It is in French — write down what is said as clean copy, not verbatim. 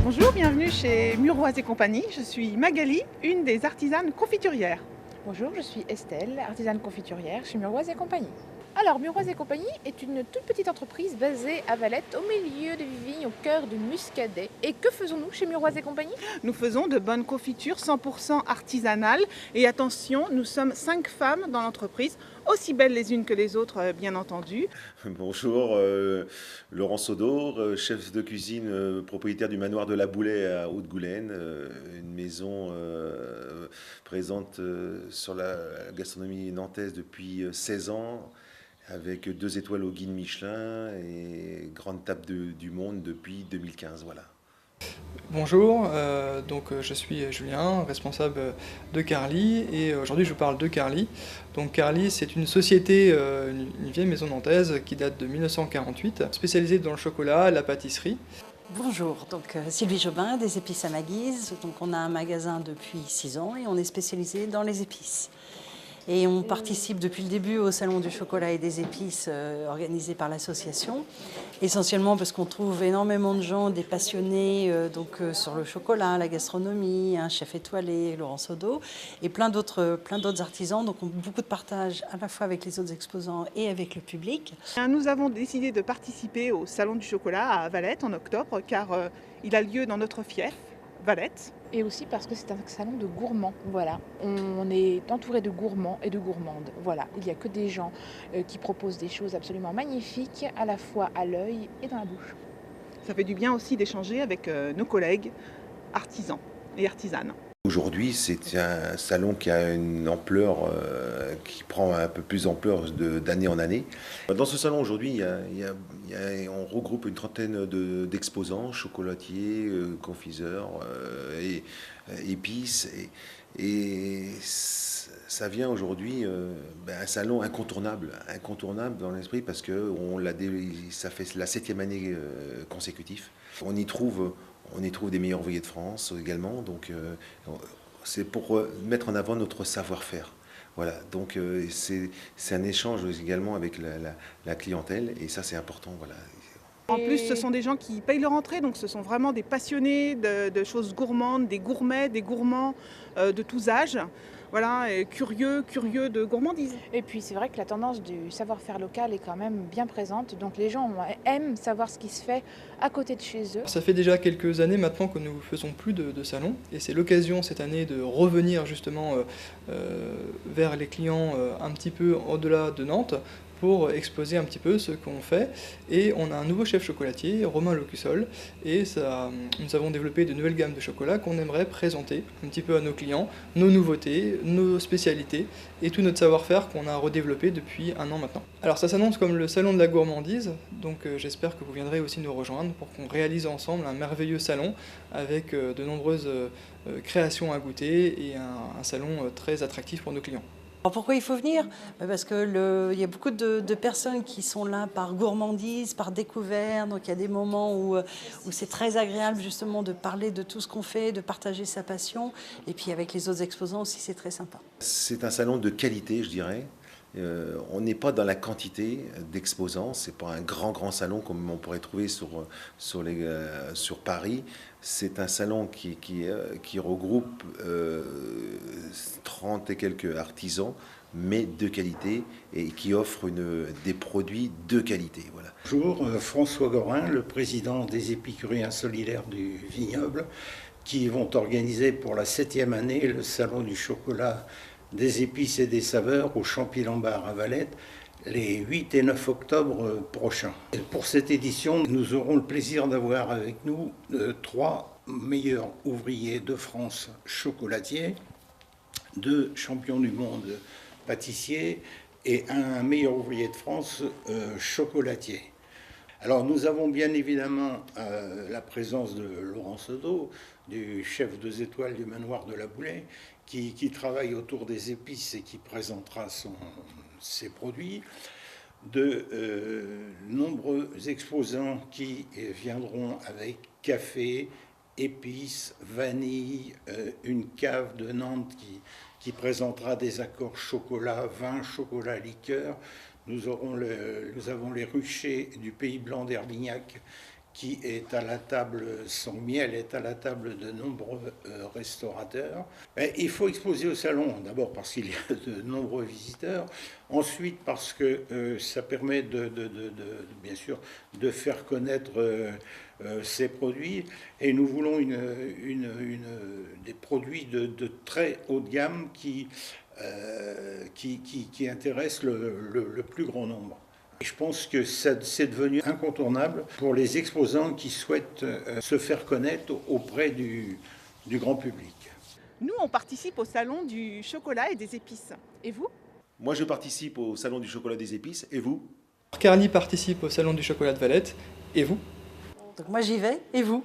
Bonjour, bienvenue chez Muroise et compagnie. Je suis Magali, une des artisanes confiturières. Bonjour, je suis Estelle, artisane confiturière chez Muroise et compagnie. Alors, Muroise et compagnie est une toute petite entreprise basée à Valette, au milieu des vignes, au cœur du Muscadet. Et que faisons-nous chez Muroise et compagnie? Nous faisons de bonnes confitures 100% artisanales. Et attention, nous sommes 5 femmes dans l'entreprise, aussi belles les unes que les autres, bien entendu. Bonjour, Laurent Sodor, chef de cuisine, propriétaire du manoir de la Boulay à Haute-Goulaine, une maison présente sur la gastronomie nantaise depuis 16 ans, avec 2 étoiles au guide Michelin et grande table du monde depuis 2015. Voilà. Bonjour, je suis Julien, responsable de Carly, et aujourd'hui je vous parle de Carly. Donc Carly, c'est une société, une vieille maison nantaise qui date de 1948, spécialisée dans le chocolat, la pâtisserie. Bonjour, Sylvie Jobin, des épices à ma guise. Donc on a un magasin depuis 6 ans et on est spécialisé dans les épices. Et on participe depuis le début au Salon du chocolat et des épices organisé par l'association, essentiellement parce qu'on trouve énormément de gens, des passionnés sur le chocolat, la gastronomie, un chef étoilé, Laurent Sodor, et plein d'autres artisans. Donc on a beaucoup de partage à la fois avec les autres exposants et avec le public. Nous avons décidé de participer au Salon du chocolat à Valette en octobre, car il a lieu dans notre fief, Valette. Et aussi parce que c'est un salon de gourmands, voilà. On est entouré de gourmands et de gourmandes, voilà. Il n'y a que des gens qui proposent des choses absolument magnifiques, à la fois à l'œil et dans la bouche. Ça fait du bien aussi d'échanger avec nos collègues artisans et artisanes. Aujourd'hui, c'est un salon qui a une ampleur, qui prend un peu plus d'ampleur d'année en année. Dans ce salon, aujourd'hui, on regroupe une trentaine d'exposants, chocolatiers, confiseurs et épices. Et ça vient aujourd'hui un salon incontournable dans l'esprit parce que ça fait la 7e année consécutive. On y trouve des meilleurs ouvriers de France également, donc c'est pour mettre en avant notre savoir-faire. Voilà, donc c'est un échange également avec la clientèle et ça c'est important. Voilà. En plus, ce sont des gens qui payent leur entrée, donc ce sont vraiment des passionnés de choses gourmandes, des gourmets, des gourmands de tous âges. Voilà, et curieux de gourmandise. Et puis c'est vrai que la tendance du savoir-faire local est quand même bien présente, donc les gens aiment savoir ce qui se fait à côté de chez eux. Ça fait déjà quelques années maintenant que nous ne faisons plus de salon, et c'est l'occasion cette année de revenir justement vers les clients un petit peu au-delà de Nantes, pour exposer un petit peu ce qu'on fait. Et on a un nouveau chef chocolatier, Romain Locussol, et nous avons développé de nouvelles gammes de chocolat qu'on aimerait présenter un petit peu à nos clients, nos nouveautés, nos spécialités et tout notre savoir-faire qu'on a redéveloppé depuis 1 an maintenant. Alors ça s'annonce comme le salon de la gourmandise, donc j'espère que vous viendrez aussi nous rejoindre pour qu'on réalise ensemble un merveilleux salon avec de nombreuses créations à goûter et un salon très attractif pour nos clients. Alors pourquoi il faut venir? Parce qu'il y a beaucoup de personnes qui sont là par gourmandise, par découverte. Donc il y a des moments où c'est très agréable justement de parler de tout ce qu'on fait, de partager sa passion. Et puis avec les autres exposants aussi, c'est très sympa. C'est un salon de qualité, je dirais. On n'est pas dans la quantité d'exposants, c'est pas un grand salon comme on pourrait trouver sur Paris. C'est un salon qui regroupe 30 et quelques artisans, mais de qualité et qui offre des produits de qualité. Voilà. Bonjour, François Gorin, le président des épicuriens solidaires du vignoble, qui vont organiser pour la 7e année le salon du chocolat, des épices et des saveurs au Champy-Lambard à Valette, les 8 et 9 octobre prochains. Et pour cette édition, nous aurons le plaisir d'avoir avec nous 3 meilleurs ouvriers de France chocolatiers, 2 champions du monde pâtissiers et un meilleur ouvrier de France chocolatier. Alors nous avons bien évidemment la présence de Laurent Sodor, du chef 2 étoiles du manoir de la Boulay, qui travaille autour des épices et qui présentera ses produits, de nombreux exposants qui viendront avec café, épices, vanille, une cave de Nantes qui présentera des accords chocolat, vin, chocolat, liqueur. Nous avons les ruchers du Pays Blanc d'Herbignac qui est à la table, son miel est à la table de nombreux restaurateurs. Et il faut exposer au salon, d'abord parce qu'il y a de nombreux visiteurs, ensuite parce que ça permet bien sûr de faire connaître ces produits, et nous voulons des produits de très haut de gamme qui intéressent le plus grand nombre. Je pense que c'est devenu incontournable pour les exposants qui souhaitent se faire connaître auprès du grand public. Nous, on participe au salon du chocolat et des épices. Et vous? Moi, je participe au Salon du chocolat des épices. Et vous? Carly participe au Salon du chocolat de Valette. Et vous? Donc moi j'y vais, et vous?